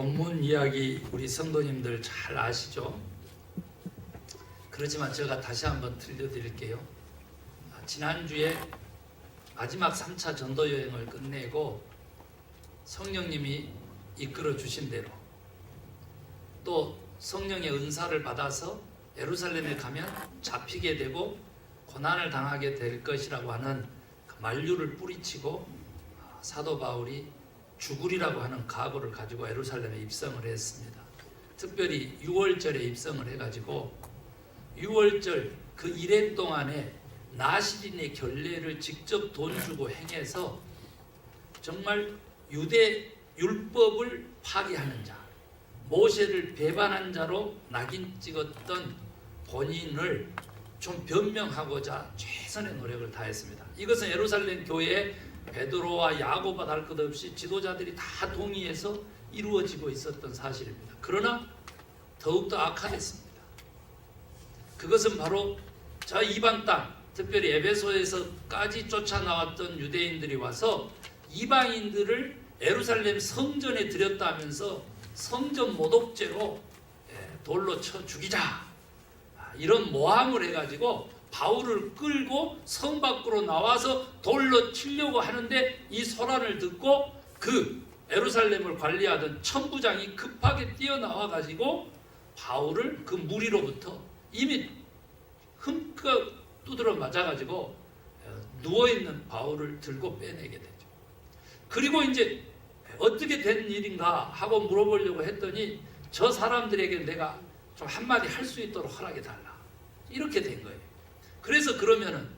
본문 이야기 우리 성도님들 잘 아시죠? 그렇지만 제가 다시 한번 들려드릴게요. 지난주에 마지막 3차 전도 여행을 끝내고 성령님이 이끌어 주신 대로 또 성령의 은사를 받아서 예루살렘에 가면 잡히게 되고 고난을 당하게 될 것이라고 하는 그 만류를 뿌리치고 사도 바울이 죽으리라고 하는 각오를 가지고 예루살렘에 입성을 했습니다. 특별히 6월절에 입성을 해가지고 6월절 그 이래 동안에 나시린의 결례를 직접 돈 주고 행해서 정말 유대 율법을 파기하는 자, 모세를 배반한 자로 낙인 찍었던 본인을 좀 변명하고자 최선의 노력을 다했습니다. 이것은 예루살렘 교회에 베드로와 야고보와 다를 것 없이 지도자들이 다 동의해서 이루어지고 있었던 사실입니다. 그러나 더욱더 악화됐습니다. 그것은 바로 저 이방 땅, 특별히 에베소에서까지 쫓아나왔던 유대인들이 와서 이방인들을 예루살렘 성전에 들였다면서 성전 모독죄로 돌로 쳐 죽이자, 이런 모함을 해가지고 바울을 끌고 성 밖으로 나와서 돌로 치려고 하는데 이 소란을 듣고 그 예루살렘을 관리하던 천부장이 급하게 뛰어나와 가지고 바울을 그 무리로부터 이미 흠껏 두드러 맞아가지고 누워있는 바울을 들고 빼내게 되죠. 그리고 이제 어떻게 된 일인가 하고 물어보려고 했더니 저 사람들에게 내가 좀 한마디 할 수 있도록 허락해 달라, 이렇게 된 거예요. 그래서 그러면은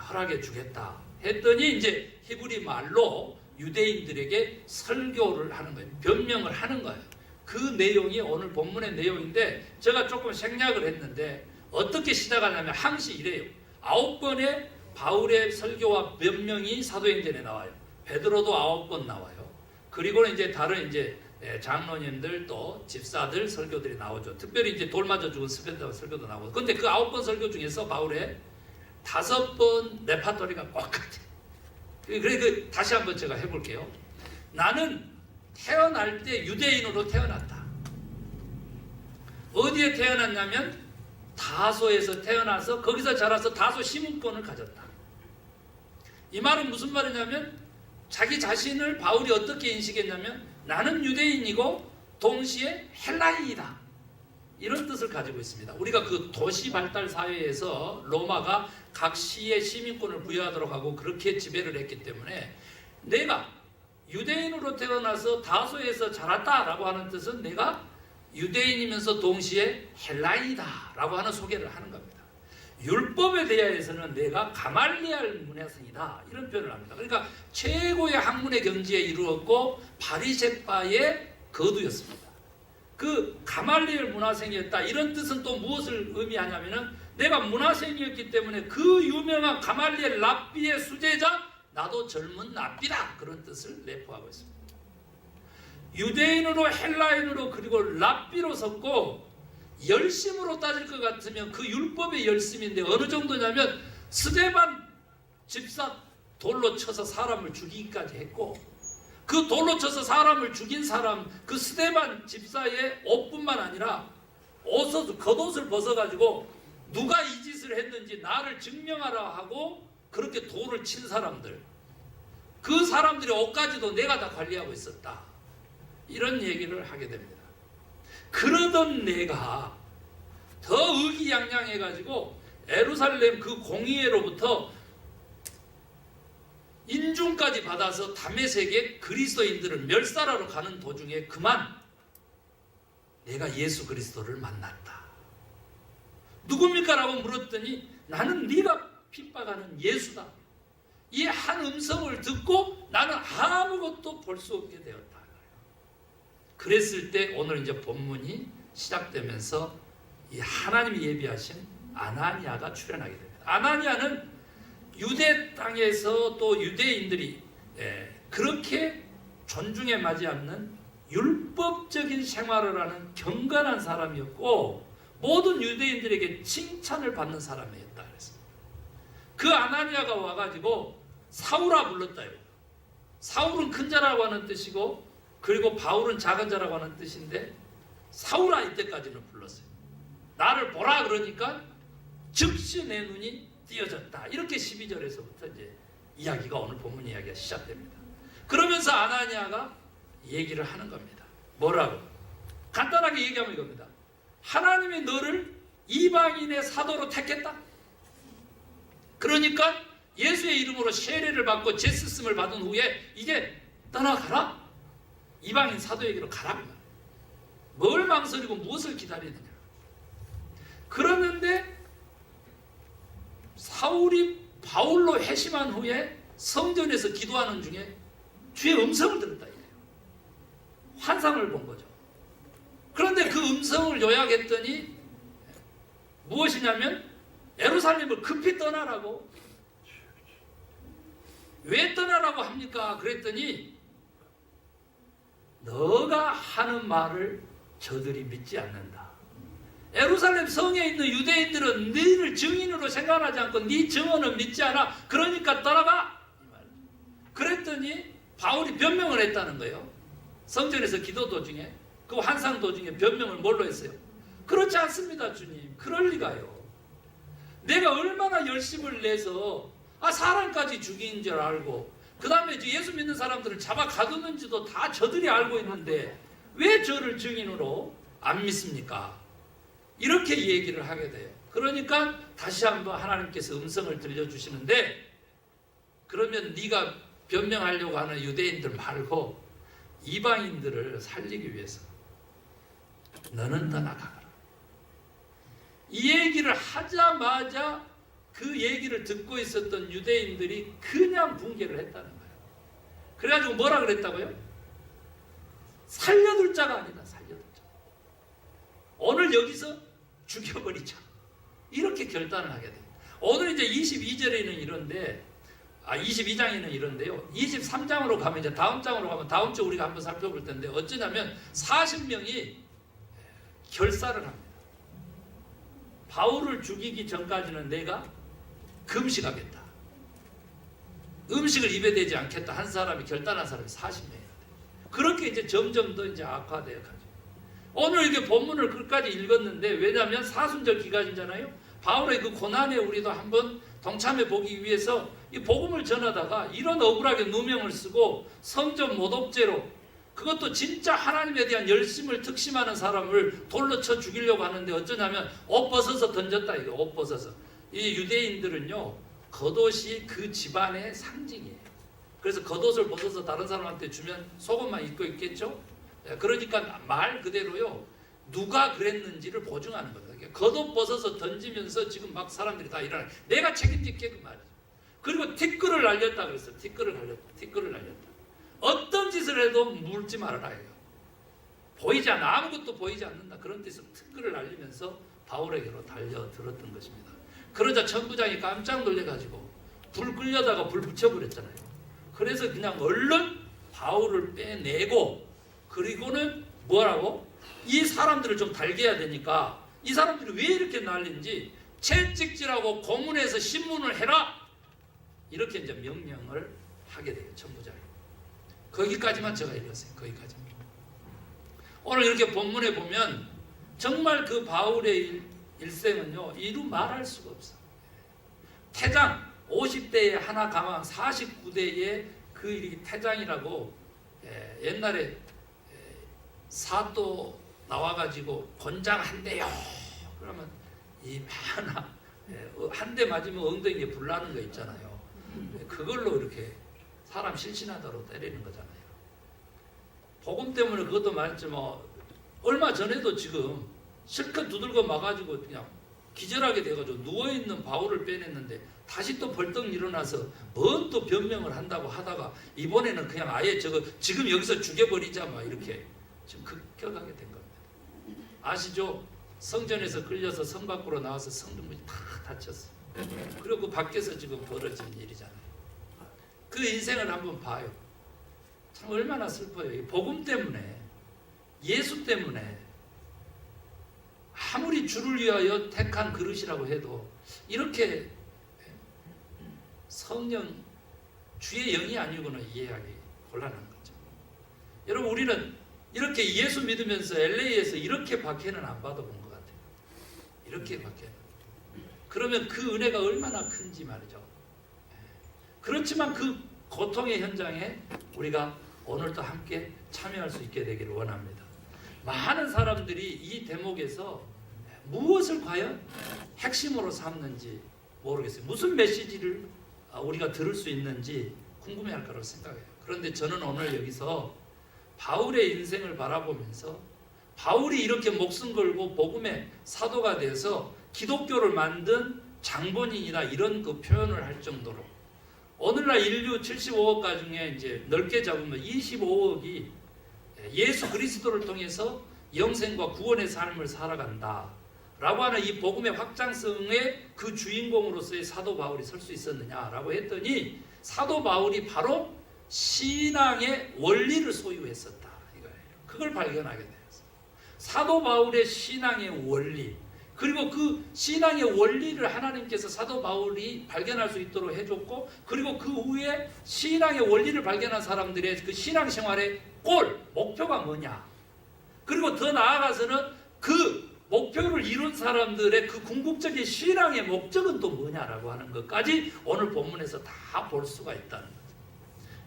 허락해 주겠다 했더니 이제 히브리 말로 유대인들에게 설교를 하는 거예요. 변명을 하는 거예요. 그 내용이 오늘 본문의 내용인데 제가 조금 생략을 했는데 어떻게 시작하냐면 항시 이래요. 9번의 바울의 설교와 변명이 사도행전에 나와요. 베드로도 9번 나와요. 그리고는 이제 다른 이제 장로님들 또 집사들 설교들이 나오죠. 특별히 이제 돌 맞아 죽은 스벤더 설교도 나오고. 근데 그 9번 설교 중에서 바울의 5번 레파토리가 똑같아요. 그래 다시 한번 제가 해볼게요. 나는 태어날 때 유대인으로 태어났다. 어디에 태어났냐면 다소에서 태어나서 거기서 자라서 다소 시민권을 가졌다. 이 말은 무슨 말이냐면 자기 자신을 바울이 어떻게 인식했냐면 나는 유대인이고 동시에 헬라인이다, 이런 뜻을 가지고 있습니다. 우리가 그 도시 발달 사회에서 로마가 각 시의 시민권을 부여하도록 하고 그렇게 지배를 했기 때문에 내가 유대인으로 태어나서 다소에서 자랐다라고 하는 뜻은 내가 유대인이면서 동시에 헬라인이다 라고 하는 소개를 하는 겁니다. 율법에 대해서는 내가 가말리알 문화생이다, 이런 표현을 합니다. 그러니까 최고의 학문의 경지에 이르렀고 바리새파의 거두였습니다. 그 가말리엘 문화생이었다, 이런 뜻은 또 무엇을 의미하냐면은 내가 문화생이었기 때문에 그 유명한 가말리엘 랍비의 수제자 나도 젊은 랍비다, 그런 뜻을 내포하고 있습니다. 유대인으로 헬라인으로 그리고 랍비로 섰고 열심으로 따질 것 같으면 그 율법의 열심인데 어느 정도냐면 스데반 집사 돌로 쳐서 사람을 죽이기까지 했고 그 돌로 쳐서 사람을 죽인 사람 그 스데반 집사의 옷뿐만 아니라 겉옷을 벗어가지고 누가 이 짓을 했는지 나를 증명하라 하고 그렇게 돌을 친 사람들, 그 사람들의 옷까지도 내가 다 관리하고 있었다, 이런 얘기를 하게 됩니다. 그러던 내가 더 의기양양해가지고 예루살렘 그 공의회로부터 인중까지 받아서 다메섹에 그리스도인들을 멸살하러 가는 도중에 그만 내가 예수 그리스도를 만났다. 누굽니까? 라고 물었더니 나는 네가 핍박하는 예수다. 이 한 음성을 듣고 나는 아무것도 볼 수 없게 되었다. 그랬을 때 오늘 이제 본문이 시작되면서 이 하나님이 예비하신 아나니아가 출현하게 됩니다. 아나니아는 유대 땅에서 또 유대인들이 그렇게 존중에 맞지 않는 율법적인 생활을 하는 경건한 사람이었고 모든 유대인들에게 칭찬을 받는 사람이었다 그랬습니다. 그 아나니아가 와가지고 사울아 불렀다요. 사울은 큰 자라고 하는 뜻이고 그리고 바울은 작은 자라고 하는 뜻인데 사울아 이때까지는 불렀어요. 나를 보라 그러니까 즉시 내 눈이 띄어졌다. 이렇게 12절에서부터 이제 이야기가 오늘 본문 이야기가 시작됩니다. 그러면서 아나니아가 얘기를 하는 겁니다. 뭐라고? 간단하게 얘기하면 이겁니다. 하나님이 너를 이방인의 사도로 택했다. 그러니까 예수의 이름으로 세례를 받고 제스씀을 받은 후에 이게 떠나가라. 이방인 사도에게로 가라. 뭘 망설이고 무엇을 기다리느냐. 그러는데 사울이 바울로 회심한 후에 성전에서 기도하는 중에 주의 음성을 들었다. 환상을 본 거죠. 그런데 그 음성을 요약했더니 무엇이냐면 예루살렘을 급히 떠나라고. 왜 떠나라고 합니까? 그랬더니 너가 하는 말을 저들이 믿지 않는다. 예루살렘 성에 있는 유대인들은 너를 증인으로 생각하지 않고 네 증언은 믿지 않아. 그러니까 떠나가. 그랬더니 바울이 변명을 했다는 거예요. 성전에서 기도 도중에, 그 환상 도중에 변명을 뭘로 했어요? 그렇지 않습니다, 주님. 그럴 리가요. 내가 얼마나 열심을 내서 사람까지 죽인 줄 알고 그 다음에 예수 믿는 사람들을 잡아 가두는지도 다 저들이 알고 있는데 왜 저를 증인으로 안 믿습니까? 이렇게 얘기를 하게 돼요. 그러니까 다시 한번 하나님께서 음성을 들려주시는데 그러면 네가 변명하려고 하는 유대인들 말고 이방인들을 살리기 위해서 너는 떠나가거라. 이 얘기를 하자마자 그 얘기를 듣고 있었던 유대인들이 그냥 붕괴를 했다는 거예요. 그래가지고 뭐라 그랬다고요? 살려둘 자가 아니다. 살려둘 자. 오늘 여기서 죽여버리자. 이렇게 결단을 하게 돼요. 오늘 이제 22절에는 이런데 22장에는 이런데요. 23장으로 가면 이제 다음 장으로 가면 다음 주 우리가 한번 살펴볼 텐데 어쩌냐면 40명이 결사를 합니다. 바울을 죽이기 전까지는 내가 금식하겠다. 음식을 입에 대지 않겠다. 한 사람이 결단한 사람이 40명이에요. 그렇게 이제 점점 더 이제 악화되어 가죠. 오늘 이렇게 본문을 끝까지 읽었는데 왜냐하면 사순절 기간이잖아요. 바울의 그 고난에 우리도 한번 동참해 보기 위해서 이 복음을 전하다가 이런 억울하게 누명을 쓰고 성전 모독죄로 그것도 진짜 하나님에 대한 열심을 특심하는 사람을 돌로 쳐 죽이려고 하는데 어쩌냐면 옷 벗어서 던졌다. 이거 옷 벗어서. 이 유대인들은요 겉옷이 그 집안의 상징이에요. 그래서 겉옷을 벗어서 다른 사람한테 주면 속옷만 입고 있겠죠. 그러니까 말 그대로요 누가 그랬는지를 보증하는 거다. 겉옷 벗어서 던지면서 지금 막 사람들이 다 일어나. 내가 책임질게 그 말이죠. 그리고 티끌을 날렸다 그랬어. 티끌을 날렸다. 어떤 짓을 해도 물지 말아라 해요. 보이지 않아. 아무것도 보이지 않는다. 그런 뜻으로 티끌을 날리면서 바울에게로 달려들었던 것입니다. 그러자 천부장이 깜짝 놀래가지고 불 끌려다가 불 붙여버렸잖아요. 그래서 그냥 얼른 바울을 빼내고 그리고는 뭐라고? 이 사람들을 좀 달게 해야 되니까 이 사람들이 왜 이렇게 난리인지 채찍질하고 고문해서 신문을 해라. 이렇게 이제 명령을 하게 돼요. 천부장이. 거기까지만 제가 읽었어요. 거기까지만. 오늘 이렇게 본문에 보면 정말 그 바울의 일생은요 이루 말할 수가 없어. 태장 50대에 하나 가망 49대에 그 일이 태장이라고 옛날에 사또 나와가지고 권장 한 대요. 그러면 이 하나 한 대 맞으면 엉덩이에 불 나는 거 있잖아요. 그걸로 이렇게 사람 실신하도록 때리는 거잖아요. 복음 때문에 그것도 말했지 뭐 얼마 전에도 지금 실컷 두들겨 맞아가지고 그냥 기절하게 돼가지고 누워있는 바울을 빼냈는데 다시 또 벌떡 일어나서 뭔 또 변명을 한다고 하다가 이번에는 그냥 아예 저거 지금 여기서 죽여버리자 막 이렇게 지금 급격하게 된 겁니다. 아시죠? 성전에서 끌려서 성 밖으로 나와서 성전문이 다 닫혔어요. 그리고 그 밖에서 지금 벌어진 일이잖아요. 그 인생을 한번 봐요. 참 얼마나 슬퍼요. 복음 때문에 예수 때문에 아무리 주를 위하여 택한 그릇이라고 해도 이렇게 성령 주의 영이 아니고는 이해하기 곤란한 거죠. 여러분 우리는 이렇게 예수 믿으면서 LA에서 이렇게 박해는 안 받아본 것 같아요. 이렇게 박해는. 그러면 그 은혜가 얼마나 큰지 말이죠. 그렇지만 그 고통의 현장에 우리가 오늘도 함께 참여할 수 있게 되기를 원합니다. 많은 사람들이 이 대목에서 무엇을 과연 핵심으로 삼는지 모르겠어요. 무슨 메시지를 우리가 들을 수 있는지 궁금해할 거라고 생각해요. 그런데 저는 오늘 여기서 바울의 인생을 바라보면서 바울이 이렇게 목숨 걸고 복음의 사도가 돼서 기독교를 만든 장본인이다 이런 그 표현을 할 정도로 오늘날 인류 75억 가중에 이제 넓게 잡으면 25억이 예수 그리스도를 통해서 영생과 구원의 삶을 살아간다 라고 하는 이 복음의 확장성의 그 주인공으로서의 사도 바울이 설 수 있었느냐라고 했더니 사도 바울이 바로 신앙의 원리를 소유했었다 이거예요. 그걸 발견하게 되었어요. 사도 바울의 신앙의 원리, 그리고 그 신앙의 원리를 하나님께서 사도 바울이 발견할 수 있도록 해줬고, 그리고 그 후에 신앙의 원리를 발견한 사람들의 그 신앙생활의 골, 목표가 뭐냐, 그리고 더 나아가서는 그 목표를 이룬 사람들의 그 궁극적인 신앙의 목적은 또 뭐냐라고 하는 것까지 오늘 본문에서 다 볼 수가 있다는 거죠.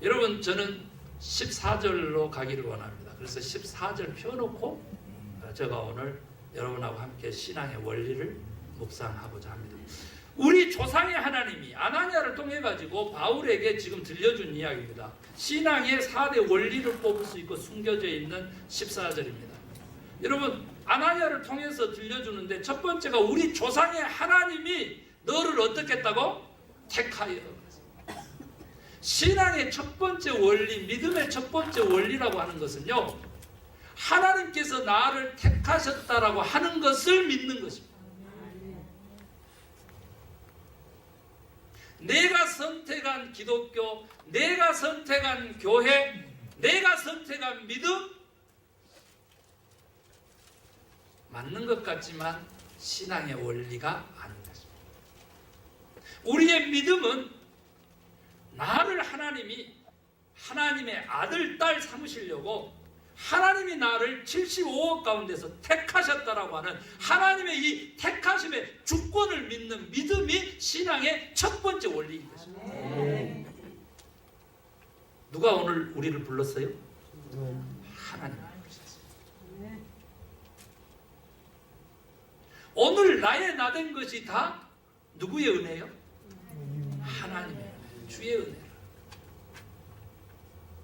여러분 저는 14절로 가기를 원합니다. 그래서 14절 펴놓고 제가 오늘 여러분하고 함께 신앙의 원리를 묵상하고자 합니다. 우리 조상의 하나님이 아나니아를 통해 가지고 바울에게 지금 들려준 이야기입니다. 신앙의 4대 원리를 뽑을 수 있고 숨겨져 있는 14절입니다. 여러분 아나니아를 통해서 들려주는데 첫 번째가 우리 조상의 하나님이 너를 어떻게 했다고? 택하여. 신앙의 첫 번째 원리, 믿음의 첫 번째 원리라고 하는 것은요, 하나님께서 나를 택하셨다라고 하는 것을 믿는 것입니다. 내가 선택한 기독교, 내가 선택한 교회, 내가 선택한 믿음, 맞는 것 같지만 신앙의 원리가 아닌 것입니다. 우리의 믿음은 나를 하나님이 하나님의 아들, 딸 삼으시려고 하나님이 나를 75억 가운데서 택하셨다라고 하는 하나님의 이 택하심의 주권을 믿는 믿음이 신앙의 첫 번째 원리인 것입니다. 누가 오늘 우리를 불렀어요? 하나님이 부르셨어요. 오늘 나의 나된 것이 다 누구의 은혜요? 하나님의 은혜, 주의 은혜라.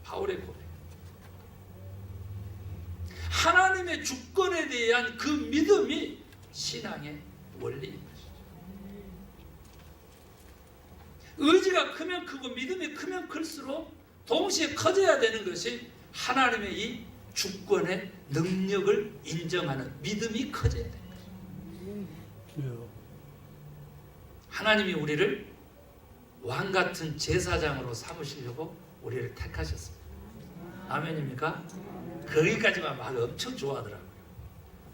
바울의 고백. 하나님의 주권에 대한 그 믿음이 신앙의 원리인 것이죠. 의지가 크면 크고 믿음이 크면 클수록 동시에 커져야 되는 것이 하나님의 이 주권의 능력을 인정하는 믿음이 커져야 됩니다. 하나님이 우리를 왕같은 제사장으로 삼으시려고 우리를 택하셨습니다. 아멘입니까? 거기까지만 막 엄청 좋아하더라고요.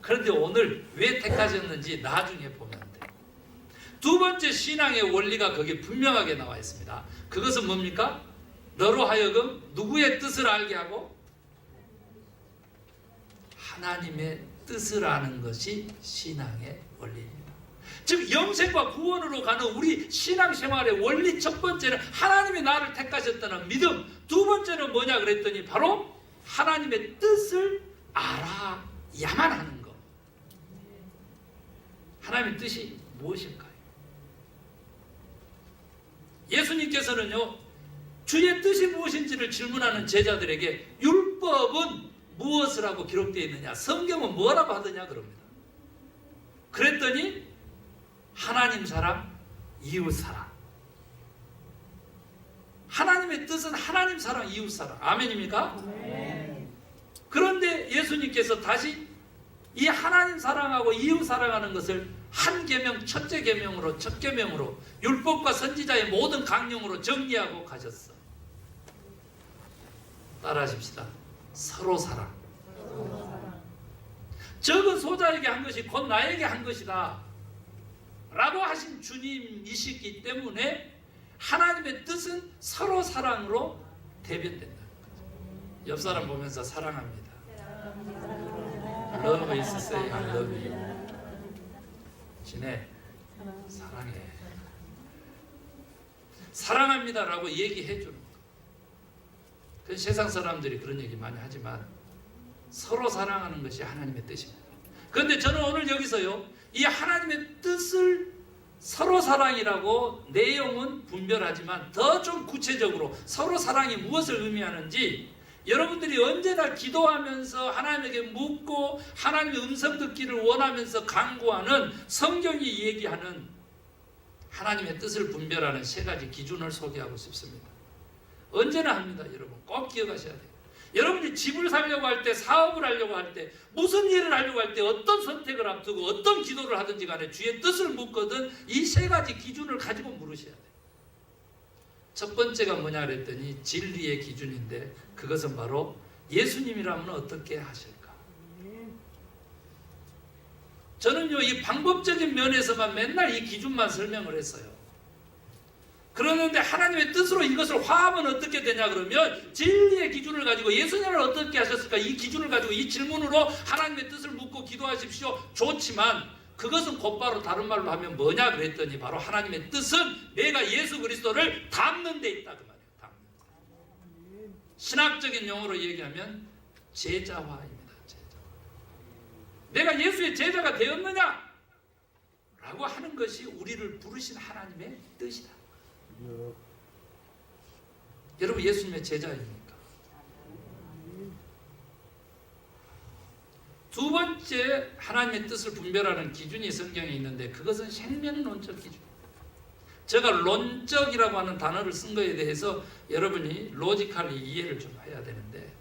그런데 오늘 왜 택하셨는지 나중에 보면 돼요. 두 번째 신앙의 원리가 거기에 분명하게 나와 있습니다. 그것은 뭡니까? 너로 하여금 누구의 뜻을 알게 하고 하나님의 뜻을 아는 것이 신앙의 원리입니다. 즉 영생과 구원으로 가는 우리 신앙생활의 원리 첫 번째는 하나님이 나를 택하셨다는 믿음, 두 번째는 뭐냐 그랬더니 바로 하나님의 뜻을 알아야만 하는 것. 하나님의 뜻이 무엇일까요? 예수님께서는요, 주의 뜻이 무엇인지를 질문하는 제자들에게 율법은 무엇을 하고 기록되어 있느냐, 성경은 뭐라고 하느냐 그럽니다. 그랬더니 하나님 사랑, 이웃 사랑. 하나님의 뜻은 하나님 사랑, 이웃 사랑. 아멘입니까? 네. 그런데 예수님께서 다시 이 하나님 사랑하고 이웃 사랑하는 것을 한 계명, 첫째 계명으로, 첫 계명으로 율법과 선지자의 모든 강령으로 정리하고 가셨어. 따라하십시다. 서로 사랑. 적은 소자에게 한 것이 곧 나에게 한 것이다 라고 하신 주님이시기 때문에 하나님의 뜻은 서로 사랑으로 대변된다는 거죠. 옆 사람 보면서 사랑합니다. Love is say I love you. 지네, 사랑해. 사랑합니다라고 얘기해 주는 거. 그 세상 사람들이 그런 얘기 많이 하지만 서로 사랑하는 것이 하나님의 뜻입니다. 그런데 저는 오늘 여기서요, 이 하나님의 뜻을 서로 사랑이라고 내용은 분별하지만 더 좀 구체적으로 서로 사랑이 무엇을 의미하는지 여러분들이 언제나 기도하면서 하나님에게 묻고 하나님의 음성 듣기를 원하면서 간구하는 성경이 얘기하는 하나님의 뜻을 분별하는 세 가지 기준을 소개하고 싶습니다. 언제나 합니다. 여러분 꼭 기억하셔야 돼요. 여러분이 집을 사려고 할 때, 사업을 하려고 할 때, 무슨 일을 하려고 할 때 어떤 선택을 앞두고 어떤 기도를 하든지 간에 주의 뜻을 묻거든 이 세 가지 기준을 가지고 물으셔야 돼요. 첫 번째가 뭐냐 그랬더니 진리의 기준인데 그것은 바로 예수님이라면 어떻게 하실까? 저는요 이 방법적인 면에서만 맨날 이 기준만 설명을 했어요. 그러는데 하나님의 뜻으로 이것을 화하면 어떻게 되냐 그러면 진리의 기준을 가지고 예수님을 어떻게 하셨을까 이 기준을 가지고 이 질문으로 하나님의 뜻을 묻고 기도하십시오. 좋지만 그것은 곧바로 다른 말로 하면 뭐냐 그랬더니 바로 하나님의 뜻은 내가 예수 그리스도를 닮는 데 있다 그 말이에요. 닮는. 신학적인 용어로 얘기하면 제자화입니다. 제자화. 내가 예수의 제자가 되었느냐 라고 하는 것이 우리를 부르신 하나님의 뜻이다. 여러분 예수님의 제자입니까? 두 번째 하나님의 뜻을 분별하는 기준이 성경에 있는데 그것은 생명론적 기준. 제가 론적이라고 하는 단어를 쓴 것에 대해서 여러분이 로지컬리 이해를 좀 해야 되는데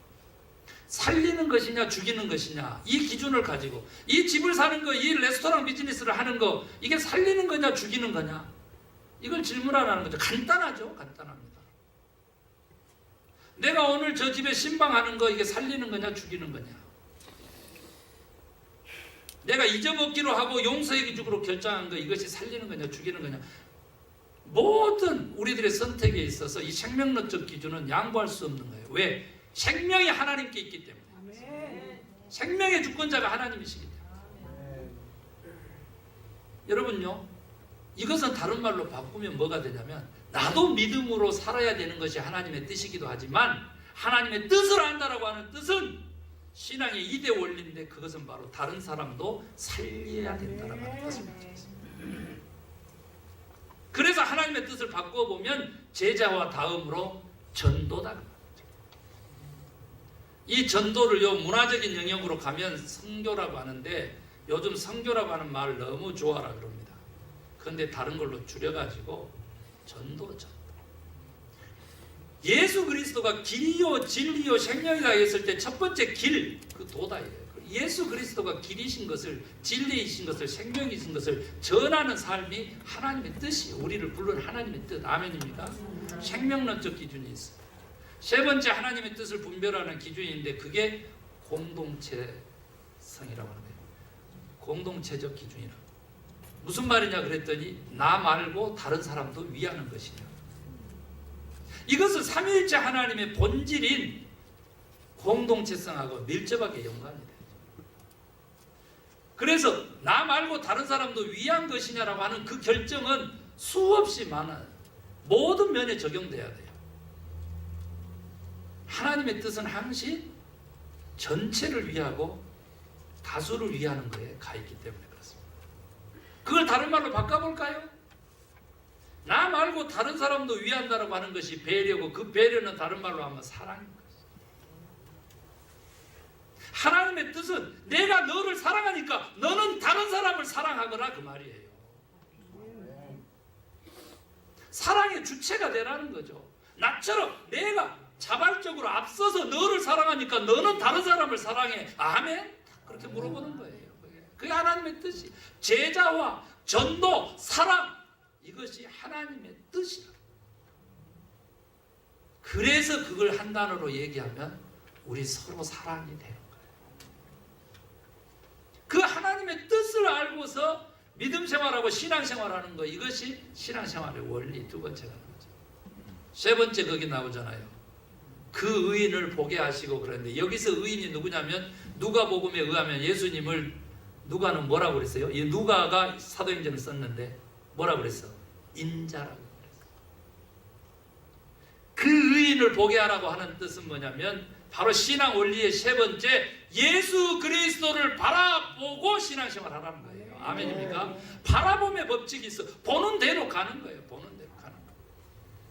살리는 것이냐 죽이는 것이냐 이 기준을 가지고 이 집을 사는 거, 이 레스토랑 비즈니스를 하는 거 이게 살리는 거냐 죽이는 거냐 이걸 질문하라는 거죠. 간단하죠. 간단합니다. 내가 오늘 저 집에 신방하는 거 이게 살리는 거냐 죽이는 거냐 내가 잊어먹기로 하고 용서해 주기로 결정한 거 이것이 살리는 거냐 죽이는 거냐 모든 우리들의 선택에 있어서 이 생명론적 기준은 양보할 수 없는 거예요. 왜? 생명이 하나님께 있기 때문에. 생명의 주권자가 하나님이시기 때문에. 여러분요 이것은 다른 말로 바꾸면 뭐가 되냐면 나도 믿음으로 살아야 되는 것이 하나님의 뜻이기도 하지만 하나님의 뜻을 안다라고 하는 뜻은 신앙의 2대 원리인데 그것은 바로 다른 사람도 살려야 된다라고 하는 것을 말씀드렸습니다. 그래서 하나님의 뜻을 바꿔보면 제자와 다음으로 전도다. 이 전도를요 문화적인 영역으로 가면 선교라고 하는데 요즘 선교라고 하는 말을 너무 좋아라 그럽니다. 그런데 다른 걸로 줄여가지고 전도. 예수 그리스도가 길이요 진리요 생명이다 했을 때 첫 번째 길, 그 도다예요. 예수 그리스도가 길이신 것을 진리이신 것을 생명이신 것을 전하는 삶이 하나님의 뜻이에요. 우리를 부른 하나님의 뜻. 아멘입니까? 생명론적 기준이 있어요. 세 번째 하나님의 뜻을 분별하는 기준인데 그게 공동체성이라고 하는 거예요. 공동체적 기준이라고. 무슨 말이냐 그랬더니 나 말고 다른 사람도 위하는 것이냐. 이것은 삼위일체 하나님의 본질인 공동체성하고 밀접하게 연관이 돼요. 그래서 나 말고 다른 사람도 위한 것이냐라고 하는 그 결정은 수없이 많은 모든 면에 적용돼야 돼요. 하나님의 뜻은 항시 전체를 위하고 다수를 위하는 것에 가 있기 때문에 그렇습니다. 그걸 다른 말로 바꿔볼까요? 나 말고 다른 사람도 위한다라고 하는 것이 배려고 그 배려는 다른 말로 하면 사랑인 것이죠. 하나님의 뜻은 내가 너를 사랑하니까 너는 다른 사람을 사랑하거라 그 말이에요. 사랑의 주체가 되라는 거죠. 나처럼 내가 자발적으로 앞서서 너를 사랑하니까 너는 다른 사람을 사랑해. 아멘? 그렇게 물어보는 거예요. 그게 하나님의 뜻이. 제자와 전도, 사랑 이것이 하나님의 뜻이다. 그래서 그걸 한 단어로 얘기하면 우리 서로 사랑이 되는 거예요. 그 하나님의 뜻을 알고서 믿음 생활하고 신앙 생활하는 거 이것이 신앙 생활의 원리 두 번째가 나오죠. 세 번째 거기 나오잖아요. 그 의인을 보게 하시고 그랬는데, 여기서 의인이 누구냐면 누가복음에 의하면 예수님을 누가는 뭐라고 그랬어요? 이 누가가 사도행전을 썼는데 뭐라고 그랬어? 인자라고 그랬어. 그 의인을 보게 하라고 하는 뜻은 뭐냐면 바로 신앙 원리의 세 번째, 예수 그리스도를 바라보고 신앙생활 하라는 거예요. 아멘입니까? 바라봄의 법칙이 있어. 보는 대로 가는 거예요. 보는 대로 가는 거예요.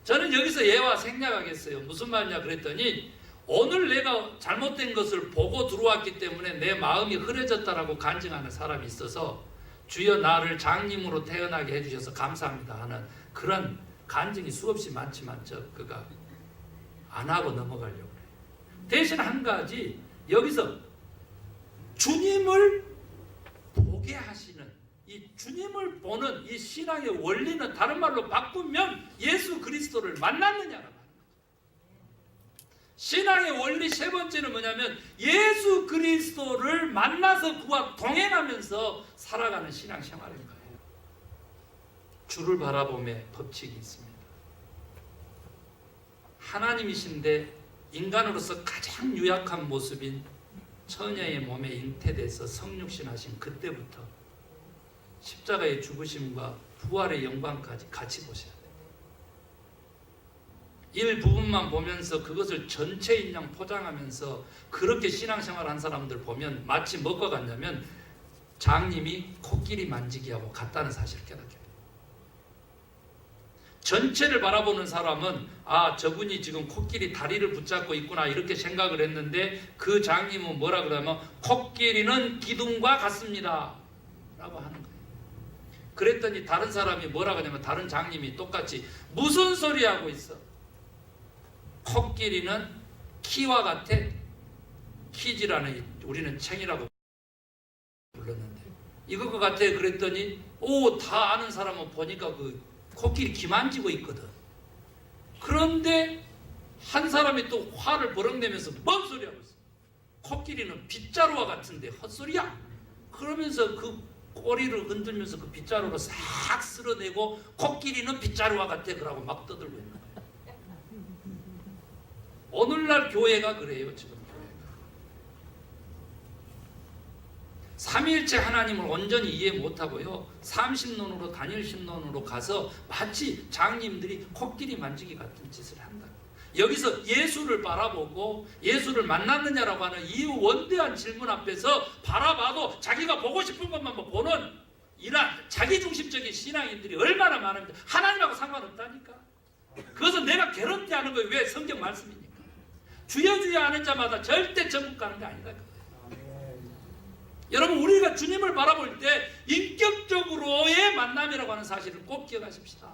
저는 여기서 예와 생략하겠어요. 무슨 말이냐 그랬더니, 오늘 내가 잘못된 것을 보고 들어왔기 때문에 내 마음이 흐려졌다라고 간증하는 사람이 있어서 주여 나를 장님으로 태어나게 해주셔서 감사합니다 하는 그런 간증이 수없이 많지만 그가 안 하고 넘어가려고 해요. 대신 한 가지, 여기서 주님을 보게 하시는, 이 주님을 보는 이 신앙의 원리는 다른 말로 바꾸면 예수 그리스도를 만났느냐라고 하는 거죠. 신앙의 원리 세 번째는 뭐냐면 예수 그리스도를 만나서 그와 동행하면서 살아가는 신앙생활인 거예요. 주를 바라봄의 법칙이 있습니다. 하나님이신데 인간으로서 가장 유약한 모습인 처녀의 몸에 잉태돼서 성육신하신 그때부터 십자가의 죽으심과 부활의 영광까지 같이 보셔야 돼요. 일부분만 보면서 그것을 전체인 양 포장하면서 그렇게 신앙생활 한 사람들 보면 마치 뭐가 같냐면 장님이 코끼리 만지기하고 같다는 사실을 깨닫게 돼요. 전체를 바라보는 사람은 아, 저분이 지금 코끼리 다리를 붙잡고 있구나 이렇게 생각을 했는데, 그 장님은 뭐라 그러면 코끼리는 기둥과 같습니다 라고 하는 거예요. 그랬더니 다른 사람이 뭐라 그러냐면, 다른 장님이 똑같이 무슨 소리 하고 있어? 코끼리는 키와 같아. 키지라는 우리는 챙이라고 불렀는데 이거 같아. 그랬더니 다 아는 사람은 보니까 그 코끼리 기 만지고 있거든. 그런데 한 사람이 또 화를 버럭내면서 뭔 소리 하고 있어? 코끼리는 빗자루와 같은데 헛소리야? 그러면서 그 꼬리를 흔들면서 그 빗자루로 싹 쓸어내고 코끼리는 빗자루와 같아 그러고 막 떠들고 있는 거예요. 오늘날 교회가 그래요. 지금 교회가 삼위일체 하나님을 온전히 이해 못하고요, 삼신론으로 단일신론으로 가서 마치 장님들이 코끼리 만지기 같은 짓을 한다. 여기서 예수를 바라보고 예수를 만났느냐라고 하는 이 원대한 질문 앞에서 바라봐도 자기가 보고 싶은 것만 보는 이런 자기중심적인 신앙인들이 얼마나 많은데 하나님하고 상관없다니까. 그것은 내가 개런티 하는 거예요. 왜? 성경 말씀이니까. 주여 주여 하는 자마다 절대 천국 가는 게 아니다. 여러분, 우리가 주님을 바라볼 때 인격적으로의 만남이라고 하는 사실을 꼭 기억하십시다.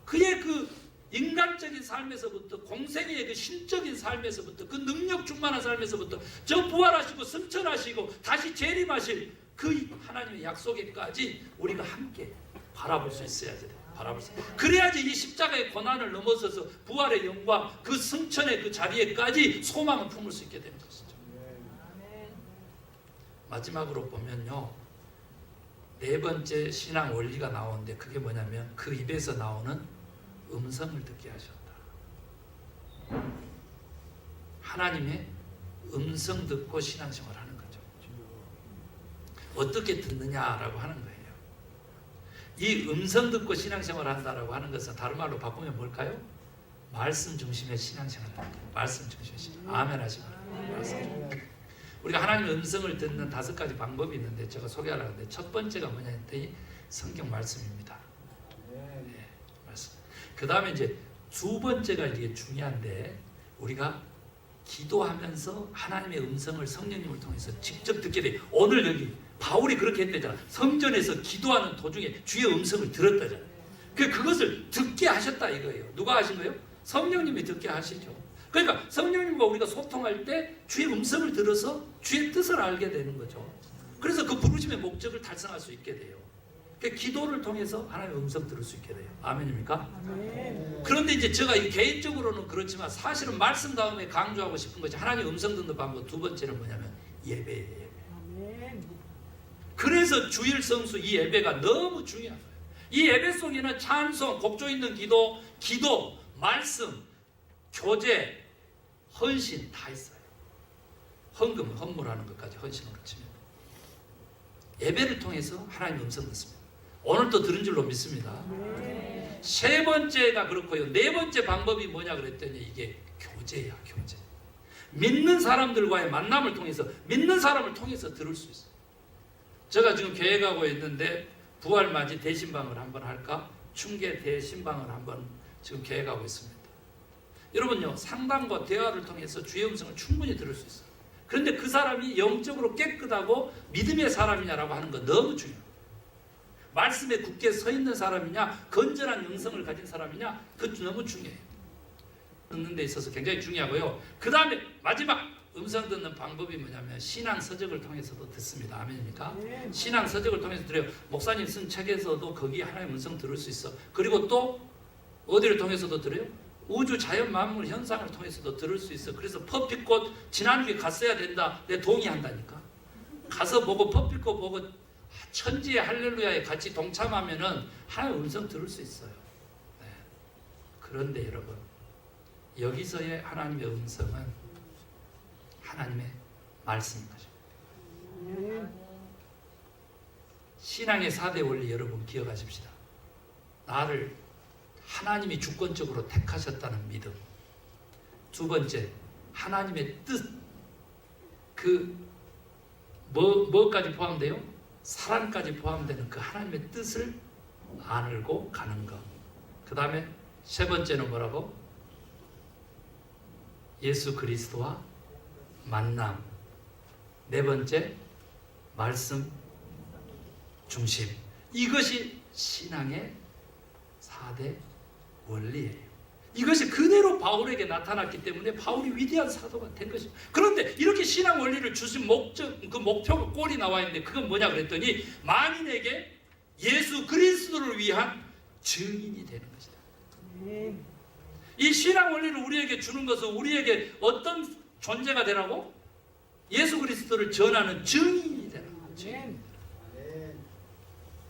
그의 그 인간적인 삶에서부터, 공생의 그 신적인 삶에서부터, 그 능력 충만한 삶에서부터, 저 부활하시고 승천하시고 다시 재림하실 그 하나님의 약속에까지 우리가 함께 바라볼 수 있어야 돼요. 바라볼 수. 그래야지 이 십자가의 고난을 넘어서서 부활의 영광, 그 승천의 그 자리에까지 소망을 품을 수 있게 되는 것이죠. 마지막으로 보면요, 네 번째 신앙 원리가 나오는데 그게 뭐냐면 그 입에서 나오는 음성을 듣게 하셨다. 하나님의 음성 듣고 신앙생활 하는 거죠. 어떻게 듣느냐라고 하는 거예요. 이 음성 듣고 신앙생활 한다라고 하는 것은 다른 말로 바꾸면 뭘까요? 말씀 중심의 신앙생활 하는 거예요. 말씀 중심의 신앙. 아멘 하시 바랍니다. 말씀 중심. 우리가 하나님의 음성을 듣는 5가지 방법이 있는데 제가 소개하려고 하는데, 첫 번째가 뭐냐 했더니 성경 말씀입니다. 네, 말씀. 그 다음에 이제 두 번째가 이게 중요한데, 우리가 기도하면서 하나님의 음성을 성령님을 통해서 직접 듣게 돼요. 오늘 여기 바울이 그렇게 했대잖아. 성전에서 기도하는 도중에 주의 음성을 들었다잖아. 그것을 듣게 하셨다 이거예요. 누가 하신 거예요? 성령님이 듣게 하시죠. 그러니까 성령님과 우리가 소통할 때 주의 음성을 들어서 주의 뜻을 알게 되는 거죠. 그래서 그 부르심의 목적을 달성할 수 있게 돼요. 그러니까 기도를 통해서 하나님의 음성 들을 수 있게 돼요. 아멘입니까? 아멘. 그런데 이제 제가 개인적으로는 그렇지만 사실은 말씀 다음에 강조하고 싶은 것이 하나님의 음성 듣는 방법 두 번째는 뭐냐면 예배예요. 예배. 아멘. 그래서 주일 성수 이 예배가 너무 중요한 거예요. 이 예배 속에는 찬송, 곡조 있는 기도, 말씀, 교제, 헌신 다 있어요. 헌금, 헌물하는 것까지 헌신으로 치면 예배를 통해서 하나님 음성 듣습니다. 오늘 또 들은 줄로 믿습니다. 세 번째가 그렇고요. 네 번째 방법이 뭐냐 그랬더니 이게 교제야, 교제. 믿는 사람들과의 만남을 통해서, 믿는 사람을 통해서 들을 수 있어요. 제가 지금 계획하고 있는데 부활맞이 대신방을 한번 할까? 충계 대신방을 한번 지금 계획하고 있습니다. 여러분요, 상담과 대화를 통해서 주의 음성을 충분히 들을 수 있어요. 그런데 그 사람이 영적으로 깨끗하고 믿음의 사람이냐라고 하는 거 너무 중요해요. 말씀에 굳게 서 있는 사람이냐, 건전한 영성을 가진 사람이냐, 그것도 너무 중요해요. 듣는 데 있어서 굉장히 중요하고요. 그 다음에 마지막 음성 듣는 방법이 뭐냐면 신앙 서적을 통해서도 듣습니다. 아멘입니까? 신앙 서적을 통해서 들어요. 목사님 쓴 책에서도 거기 하나님의 음성 들을 수 있어. 그리고 또 어디를 통해서도 들어요? 우주 자연 만물 현상을 통해서도 들을 수 있어. 그래서 퍼피꽃 지난주에 갔어야 된다. 내 동의한다니까. 가서 보고 퍼피꽃 보고 천지의 할렐루야에 같이 동참하면은 하나님의 음성 들을 수 있어요. 네. 그런데 여러분, 여기서의 하나님의 음성은 하나님의 말씀인 것입니다. 신앙의 4대 원리 여러분 기억하십시다. 나를 하나님이 주권적으로 택하셨다는 믿음. 두 번째, 하나님의 뜻. 뭐까지 포함돼요? 사랑까지 포함되는 그 하나님의 뜻을 알고 가는 것. 그 다음에 세 번째는 뭐라고? 예수 그리스도와 만남. 네 번째, 말씀 중심. 이것이 신앙의 4대 원리예요. 이것이 그대로 바울에게 나타났기 때문에 바울이 위대한 사도가 된 것입니다. 그런데 이렇게 신앙 원리를 주신 목적, 그 목표가 꼴이 나와 있는데 그건 뭐냐 그랬더니 만인에게 예수 그리스도를 위한 증인이 되는 것이다. 이 신앙 원리를 우리에게 주는 것은 우리에게 어떤 존재가 되라고? 예수 그리스도를 전하는 증인이 되라고. 증인.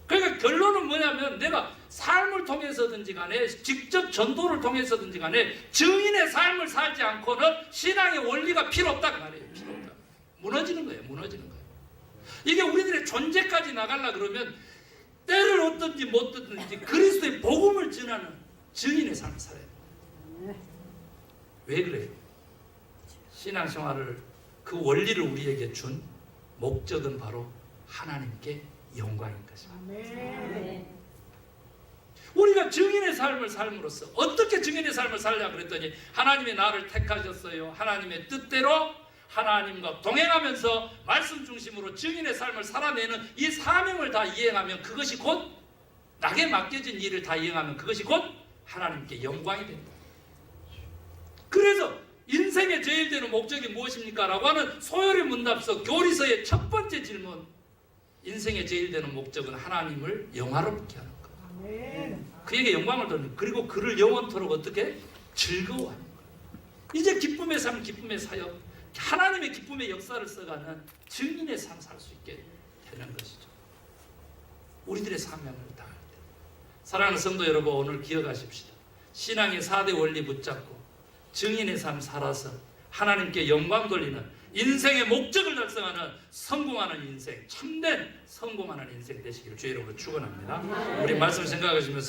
그러니까 결론은 뭐냐면 내가 삶을 통해서든지 간에 직접 전도를 통해서든지 간에 증인의 삶을 살지 않고는 신앙의 원리가 필요 없다 그 말이에요. 필요 없다. 무너지는 거예요. 무너지는 거예요. 이게 우리들의 존재까지 나가려 그러면 때를 얻든지 못 얻든지 그리스도의 복음을 전하는 증인의 삶을 살아야 돼요. 왜 그래요? 신앙생활을 그 원리를 우리에게 준 목적은 바로 하나님께 영광인 것입니다. 우리가 증인의 삶을 삶으로써 어떻게 증인의 삶을 살냐 그랬더니 하나님이 나를 택하셨어요. 하나님의 뜻대로 하나님과 동행하면서 말씀 중심으로 증인의 삶을 살아내는 이 사명을 다 이행하면 그것이 곧 나에게 맡겨진 일을 다 이행하면 그것이 곧 하나님께 영광이 된다. 그래서 인생의 제일 되는 목적이 무엇입니까? 라고 하는 소요리 문답서 교리서의 첫 번째 질문, 인생의 제일 되는 목적은 하나님을 영화롭게 하는 것. 그에게 영광을 돌리는, 그리고 그를 영원토록 어떻게? 즐거워하는 것. 이제 기쁨의 삶, 기쁨의 사역, 하나님의 기쁨의 역사를 써가는 증인의 삶 살 수 있게 되는 것이죠. 우리들의 사명을 다할 때. 사랑하는 성도 여러분, 오늘 기억하십시다. 신앙의 4대 원리 붙잡고 증인의 삶 살아서 하나님께 영광 돌리는 인생의 목적을 달성하는 성공하는 인생, 참된 성공하는 인생 되시기를 주의 이름으로 축원합니다. 우리 말씀을 생각하시면서